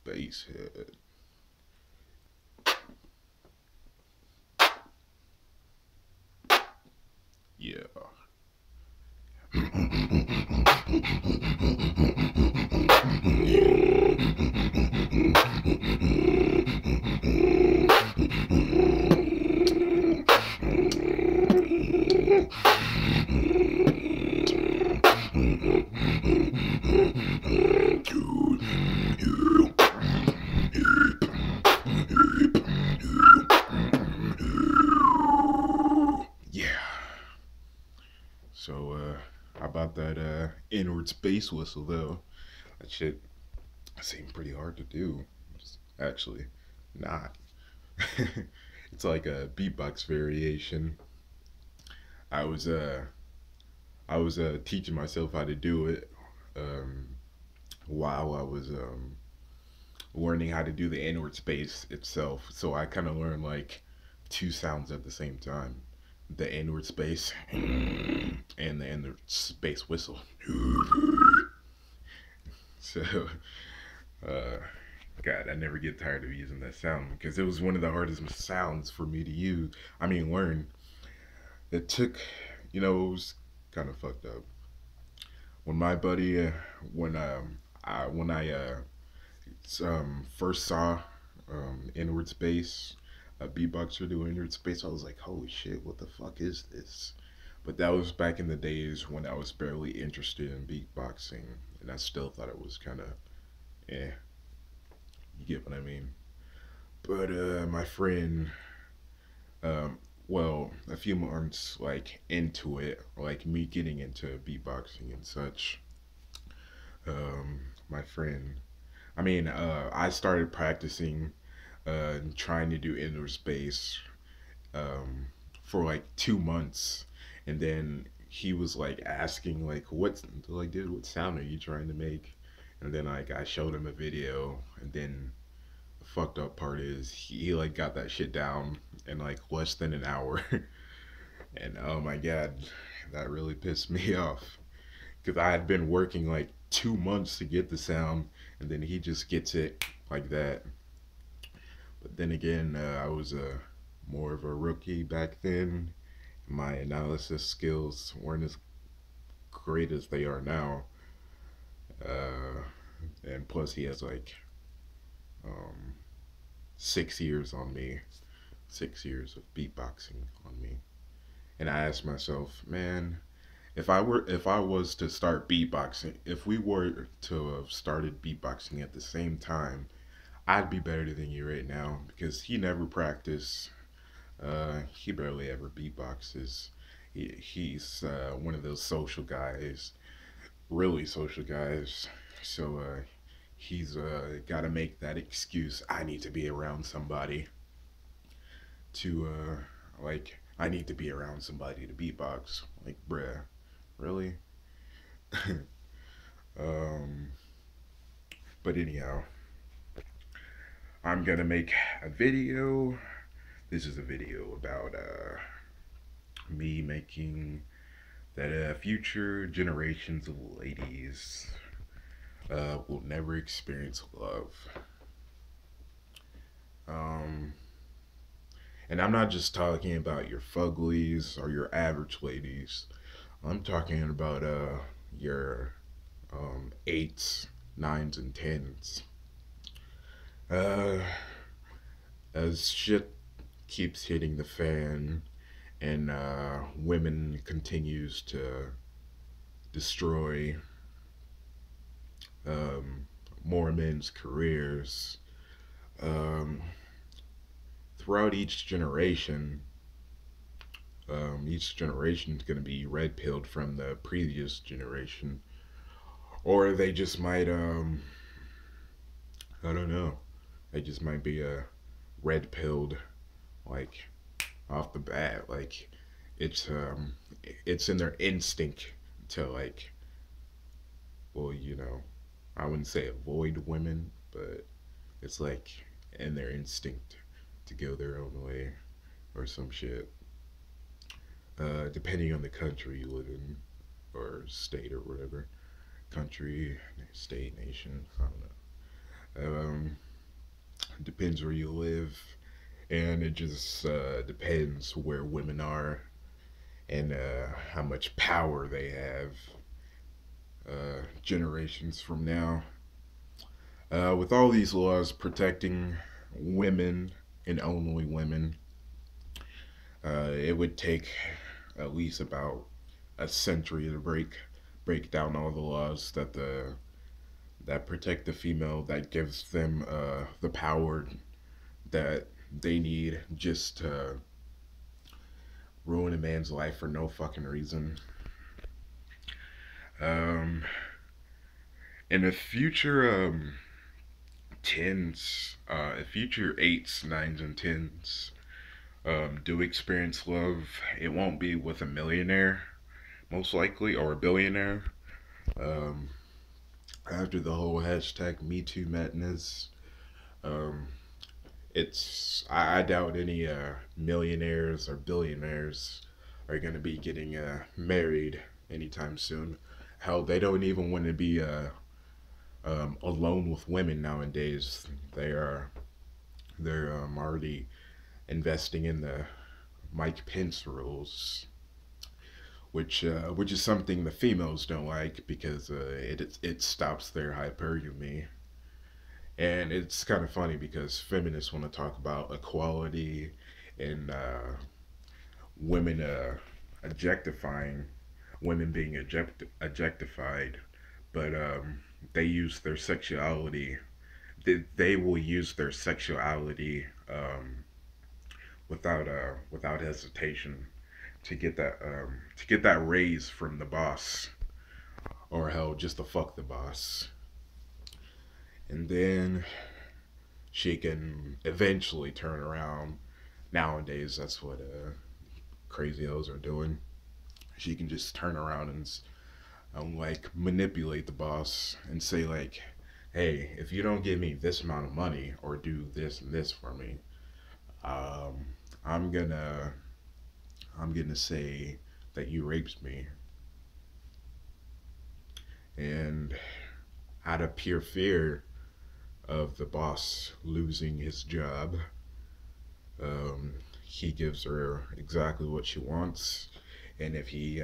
bass head. Yeah. Yeah. So, how about that inward space whistle though? That shit seemed pretty hard to do. It's actually not. It's like a beatbox variation. I was uh I was teaching myself how to do it um, while I was learning how to do the inward space itself. So I kind of learned like two sounds at the same time: the inward space and the inward space whistle. So, uh, God, I never get tired of using that sound because it was one of the hardest sounds for me to use. I mean, learn. It took, it was kind of fucked up. When my buddy, when I first saw inward space, a beatboxer do inward space, I was like, holy shit, what the fuck is this? But that was back in the days when I was barely interested in beatboxing, and I still thought it was kind of, eh, you get what I mean? But my friend, um, well, a few months like into it, like me getting into beatboxing and such, my friend, I started practicing trying to do indoor space um, for like 2 months, and then he was like asking like, "What's like, dude? What sound are you trying to make?" And then like I showed him a video, and then the fucked up part is he like got that shit down in like less than an hour, and oh my god, that really pissed me off because I had been working like 2 months to get the sound, and then he just gets it like that. But then again, I was more of a rookie back then. My analysis skills weren't as great as they are now. Uh, and plus, he has like um, 6 years on me, 6 years of beatboxing on me. And I asked myself, man, if I was to start beatboxing, if we were to have started beatboxing at the same time, I'd be better than you right now because he never practiced. He barely ever beatboxes. He's one of those social guys, really social guys. So he's got to make that excuse. I need to be around somebody to I need to be around somebody to beatbox. Like, bruh, really? um, but anyhow, I'm gonna make a video. This is a video about me making that future generations of ladies will never experience love. Um, and I'm not just talking about your fuglies or your average ladies. I'm talking about your eights, nines, and tens. Uh, as shit keeps hitting the fan and women continues to destroy um, more men's careers. Um, Throughout each generation is going to be red pilled from the previous generation, or they just might, I don't know, they just might be red pilled like off the bat. Like it's um, it's in their instinct to like, well, I wouldn't say avoid women, but it's like in their instinct to go their own way or some shit. Depending on the country you live in or state or whatever, country, state, nation, I don't know. Um, depends where you live, and it just depends where women are and how much power they have generations from now. With all these laws protecting women and only women, it would take at least about a century to break down all the laws that protect the female, that gives them the power that they need just to ruin a man's life for no fucking reason. Um, in the future tens, future eights, nines, and tens do experience love, it won't be with a millionaire, most likely, or a billionaire. Um, After the whole hashtag Me Too madness, um, I doubt any millionaires or billionaires are gonna be getting married anytime soon. Hell, they don't even want to be alone with women nowadays. They're already investing in the Mike Pence rules, which is something the females don't like because it stops their hypergamy. And it's kind of funny because feminists want to talk about equality and women objectifying women being objectified, but they use their sexuality. They will use their sexuality without hesitation to get that raise from the boss, or hell, just to fuck the boss, and then she can eventually turn around. Nowadays, that's what crazy hoes are doing. She can just turn around and like manipulate the boss and say like, "Hey, if you don't give me this amount of money or do this and this for me, um, I'm gonna I'm gonna say that you raped me." And out of pure fear of the boss losing his job, he gives her exactly what she wants, and if he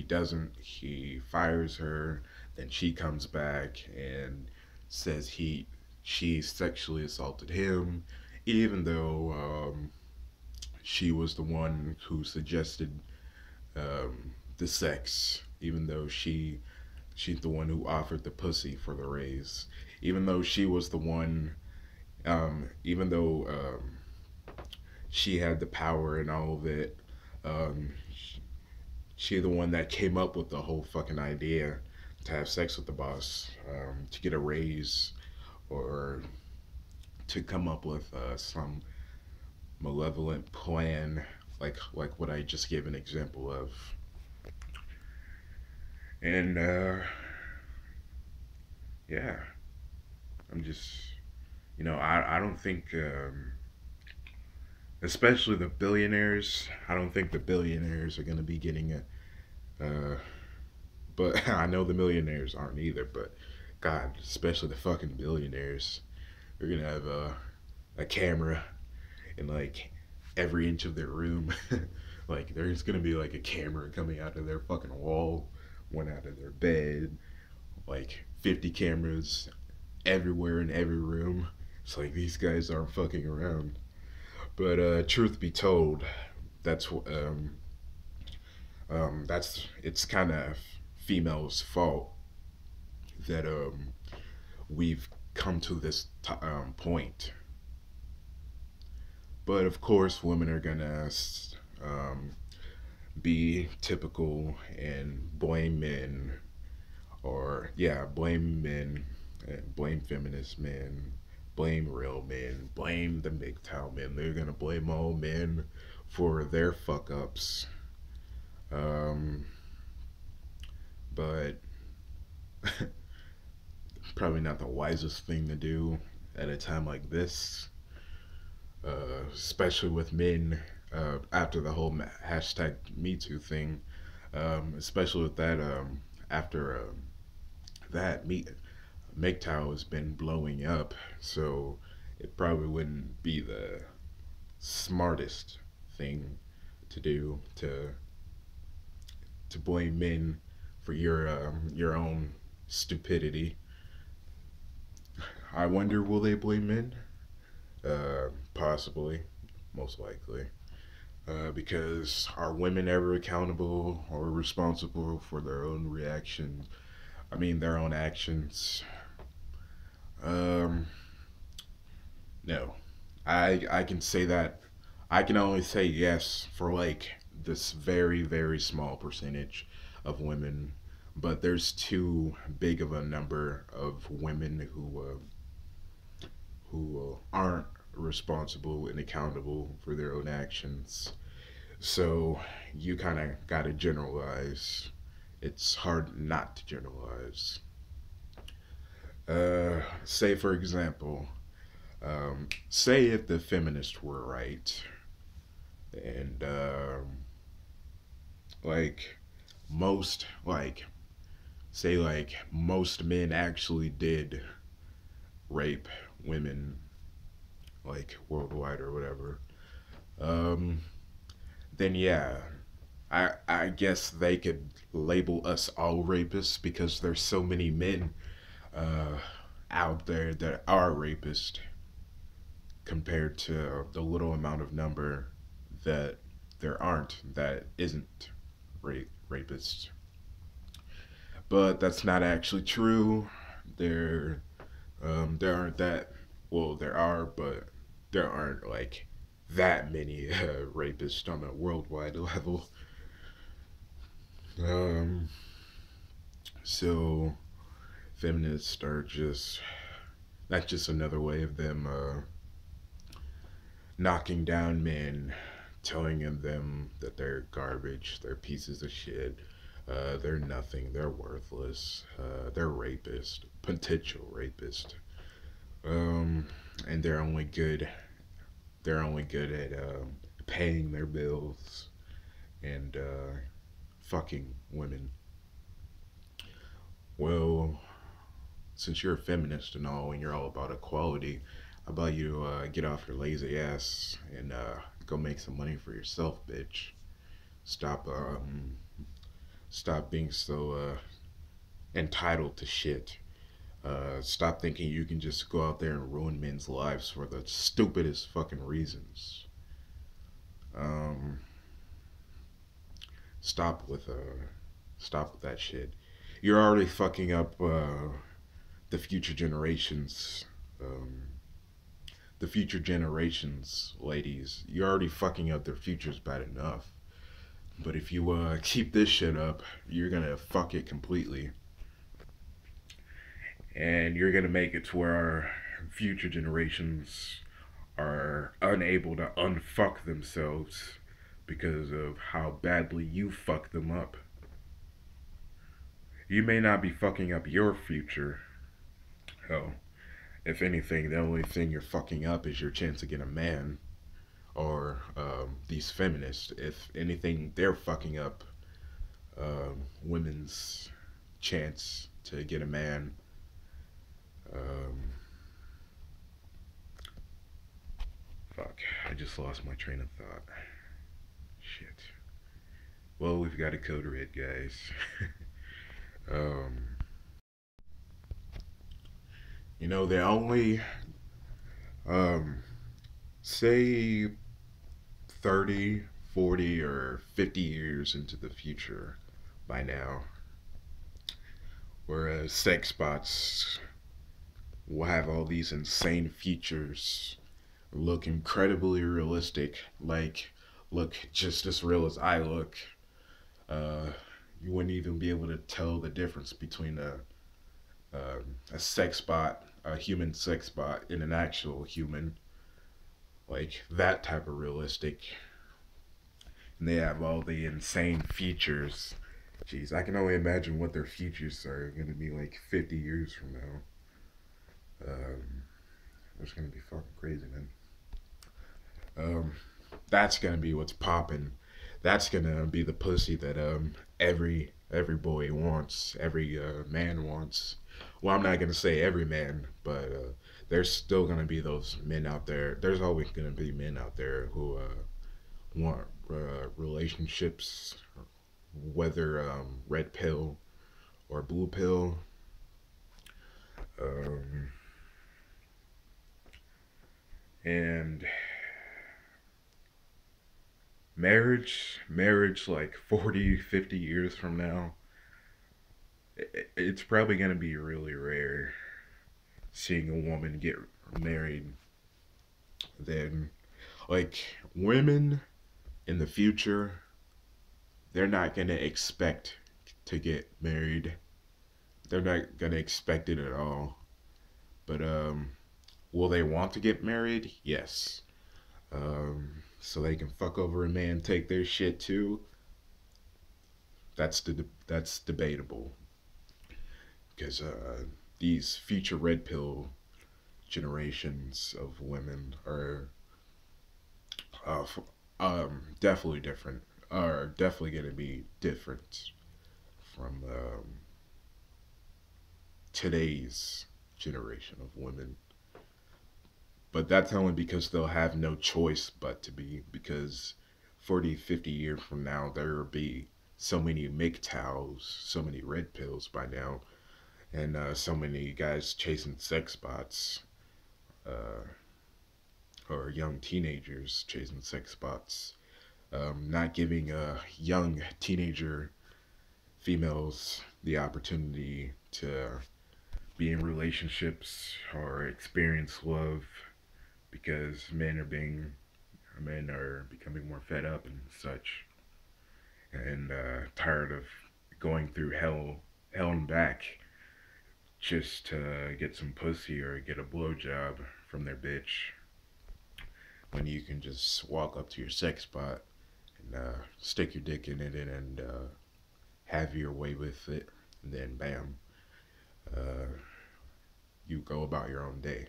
doesn't, he fires her. Then she comes back and says she sexually assaulted him, even though she was the one who suggested the sex, even though she's the one who offered the pussy for the raise, even though she was the one, even though she had the power and all of it. Um, she the one that came up with the whole fucking idea to have sex with the boss, to get a raise, or to come up with some malevolent plan, like what I just gave an example of. And yeah, I'm just, I don't think, especially the billionaires, I don't think the billionaires are gonna be getting a. But I know the millionaires aren't either. But God, especially the fucking billionaires, they're gonna have a camera in like every inch of their room. Like there's gonna be like a camera coming out of their fucking wall, one out of their bed, like 50 cameras everywhere in every room. It's like these guys aren't fucking around. But truth be told, that's that's it's kind of females' fault that we've come to this point. But of course, women are gonna um, be typical and blame men, or yeah, blame men, blame feminist men, blame real men, blame the MGTOW men. They're gonna blame all men for their fuck ups. Um, but probably not the wisest thing to do at a time like this, especially with men. After the whole hashtag Me Too thing, especially with that, after that MGTOW has been blowing up, so it probably wouldn't be the smartest thing to do to blame men for your own stupidity. I wonder, will they blame men? Possibly, most likely. Because are women ever accountable or responsible for their own reactions? I mean, their own actions. Um, no. I can say that. I can only say yes for like this very very small percentage of women, but there's too big of a number of women who aren't responsible and accountable for their own actions. So you kind of got to generalize. It's hard not to generalize. Say for example, say if the feminists were right, and like like say like most men actually did rape women like worldwide or whatever, um, then yeah, I guess they could label us all rapists because there's so many men uh, out there that are rapists compared to the little amount of number that there aren't that isn't rapists. But that's not actually true. There there aren't that, well, there are, but there aren't like that many rapists on a worldwide level. Um, so feminists are just, that's just another way of them knocking down men, telling them that they're garbage, they're pieces of shit, they're nothing, they're worthless, they're rapist, potential rapist, um, and they're only good at paying their bills and fucking women. Well, since you're a feminist and all, and you're all about equality, how about you get off your lazy ass and go make some money for yourself, bitch? Stop, stop being so entitled to shit. Stop thinking you can just go out there and ruin men's lives for the stupidest fucking reasons. Um, stop with stop with that shit. You're already fucking up the future generations. Um, the future generations, ladies. You're already fucking up their futures bad enough. But if you keep this shit up, you're gonna fuck it completely. And you're gonna make it to where our future generations are unable to unfuck themselves because of how badly you fuck them up. You may not be fucking up your future. Hell, if anything, the only thing you're fucking up is your chance to get a man. Or these feminists, if anything, they're fucking up women's chance to get a man. Um, fuck, I just lost my train of thought. Shit. Well, we've got a code red, guys. um, you know, they only, um, say 30, 40, or 50 years into the future by now, whereas sex bots will have all these insane features, look incredibly realistic, like look just as real as I look. Uh, you wouldn't even be able to tell the difference between a sex bot, a human sex bot, and an actual human. Like that type of realistic. And they have all the insane features. Jeez, I can only imagine what their features are going to be like 50 years from now. It's going to be fucking crazy, man. Um, that's going to be what's popping. That's going to be the pussy that every boy wants, every man wants. well, I'm not gonna say every man, but there's still gonna be those men out there. There's always gonna be men out there who want relationships, whether red pill or blue pill. Um, and marriage like 40, 50 years from now, it's probably gonna be really rare seeing a woman get married. Then, like, women in the future, they're not gonna expect to get married. They're not gonna expect it at all. But will they want to get married? Yes. So they can fuck over a man, take their shit too. That's debatable because these future red pill generations of women are uh, definitely different. Are definitely going to be different from today's generation of women. But that's only because they'll have no choice but to be, because 40, 50 years from now, there will be so many MGTOWs, so many red pills by now, and so many guys chasing sex bots, uh, or young teenagers chasing sex bots, not giving young teenager females the opportunity to be in relationships or experience love because men are becoming more fed up and such, and tired of going through hell and back just to get some pussy or get a blowjob from their bitch, when you can just walk up to your sex spot and stick your dick in it and have your way with it, and then bam, uh, you go about your own day.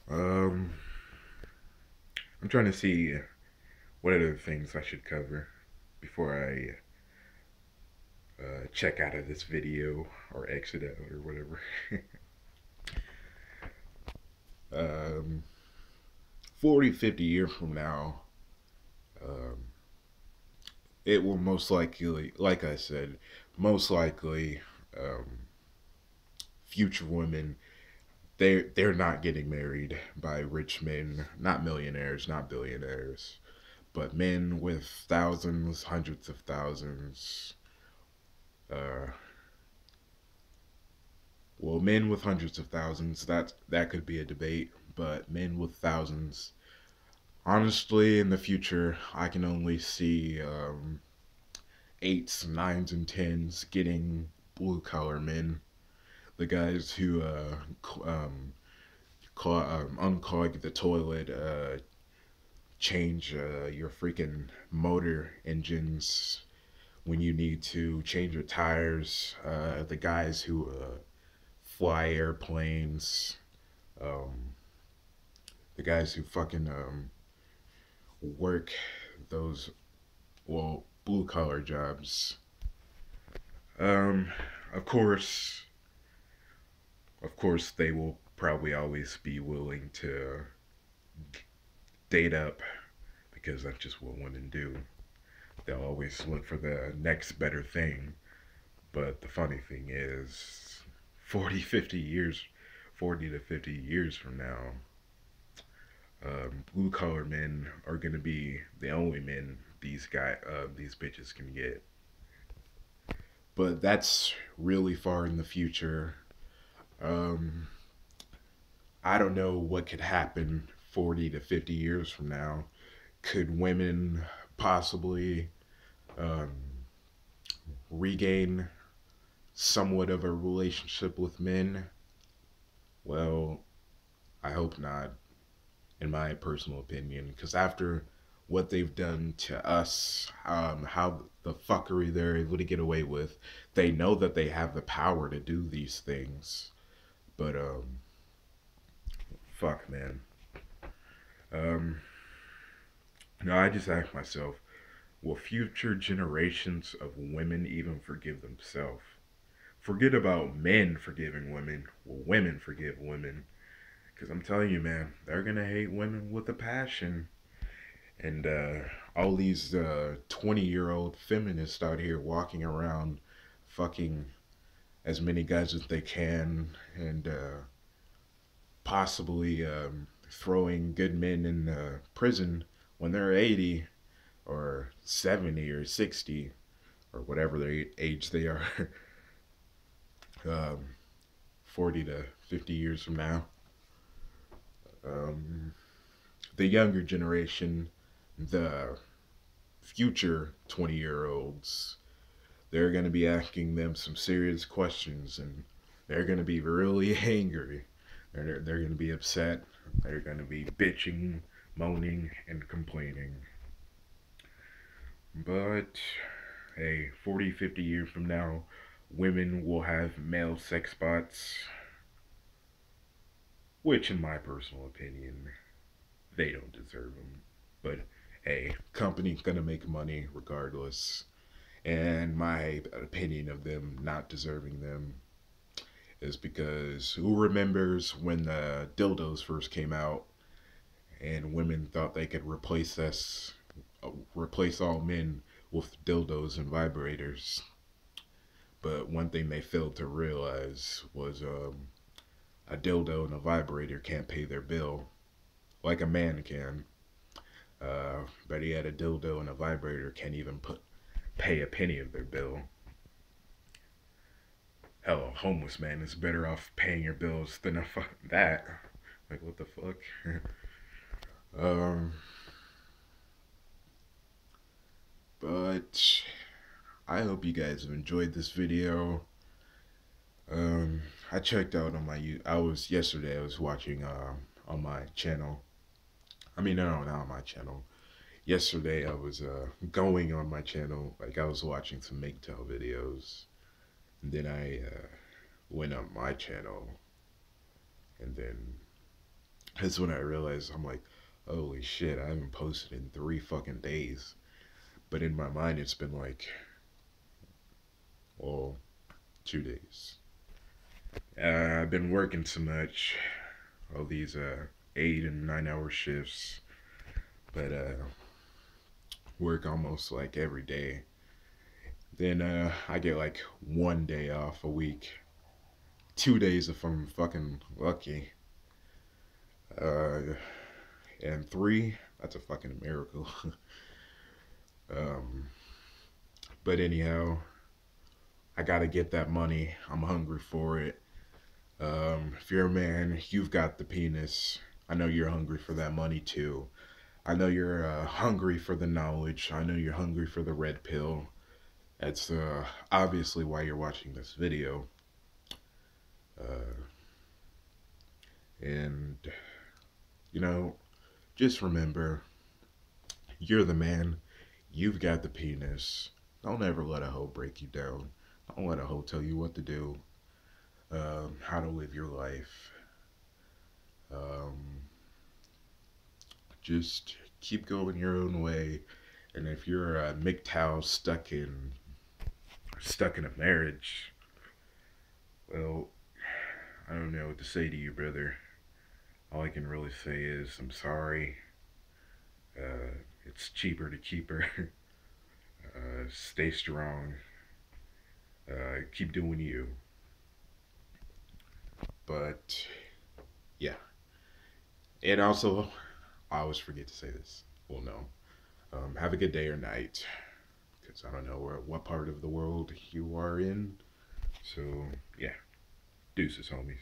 Um, I'm trying to see what other things I should cover before I check out of this video or exit out or whatever. um, 40, 50 years from now, um, it will most likely, like I said, most likely, um, future women, they're not getting married by rich men, not millionaires, not billionaires, but men with thousands, hundreds of thousands. Uh, well, men with hundreds of thousands, that could be a debate, but men with thousands, honestly, in the future, I can only see eights, nines, and tens getting blue collar men, the guys who unclog the toilet, change your freaking motor engines when you need to change your tires, the guys who fly airplanes, um, the guys who fucking work those, well, blue collar jobs. Um, of course, of course, they will probably always be willing to date up because that's just what women do. They'll always look for the next better thing. But the funny thing is, 40, 50 years, 40 to 50 years from now, blue collar men are going to be the only men these bitches can get. But that's really far in the future. Um, I don't know what could happen 40 to 50 years from now. Could women possibly um, regain somewhat of a relationship with men? Well, I hope not, in my personal opinion, because after what they've done to us, how the fuckery they're able to get away with, they know that they have the power to do these things. But fuck, man. Um, no, I just ask myself, will future generations of women even forgive themselves forget about men forgiving women. Well, women forgive women. Because I'm telling you, man, they're going to hate women with a passion. And all these 20-year-old feminists out here walking around fucking as many guys as they can and possibly throwing good men in prison when they're 80 or 70 or 60 or whatever their age they are, um, 40 to 50 years from now. Um, the younger generation, the future 20-year-olds, they're going to be asking them some serious questions and they're going to be really angry. They're going to be upset. They're going to be bitching, moaning, and complaining. But, hey, 40, 50 years from now, women will have male sex bots, which, in my personal opinion, they don't deserve them. But, hey, company's going to make money regardless. And my opinion of them not deserving them is because who remembers when the dildos first came out and women thought they could replace all men with dildos and vibrators. But one thing they failed to realize was a dildo and a vibrator can't pay their bill like a man can. But yet a dildo and a vibrator can't even pay a penny of their bill. Hell, a homeless man is better off paying your bills than that. Like, what the fuck? um, but I hope you guys have enjoyed this video. I checked out on yesterday I was watching on my channel. I mean, no, not on my channel. Yesterday I was going on my channel, like I was watching some MGTOW videos. And then I went on my channel, and then that's when I realized, I'm like, holy shit, I haven't posted in 3 fucking days. But in my mind, it's been like, well, 2 days. I've been working so much, all these 8 and 9 hour shifts, but work almost like every day. Then I get like 1 day off a week. 2 days if I'm fucking lucky. And 3, that's a fucking miracle. um, but anyhow, I gotta get that money. I'm hungry for it. If you're a man, you've got the penis. I know you're hungry for that money too. I know you're hungry for the knowledge. I know you're hungry for the red pill. That's obviously why you're watching this video. And, you know, just remember, you're the man. You've got the penis. Don't ever let a hoe break you down. Don't let a hoe tell you what to do, how to live your life. Just keep going your own way. And if you're a MGTOW stuck in a marriage, well, I don't know what to say to you, brother. All I can really say is I'm sorry. It's cheaper to keep her. Stay strong. Keep doing you. But yeah. And also, I always forget to say this. Well, no. Have a good day or night. Because I don't know what part of the world you are in. So, yeah. Deuces, homies.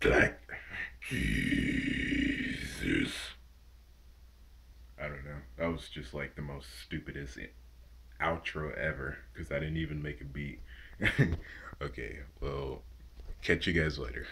BlackOGJesus. I don't know. That was just like the most stupidest outro ever. Because I didn't even make a beat. Okay, well, catch you guys later.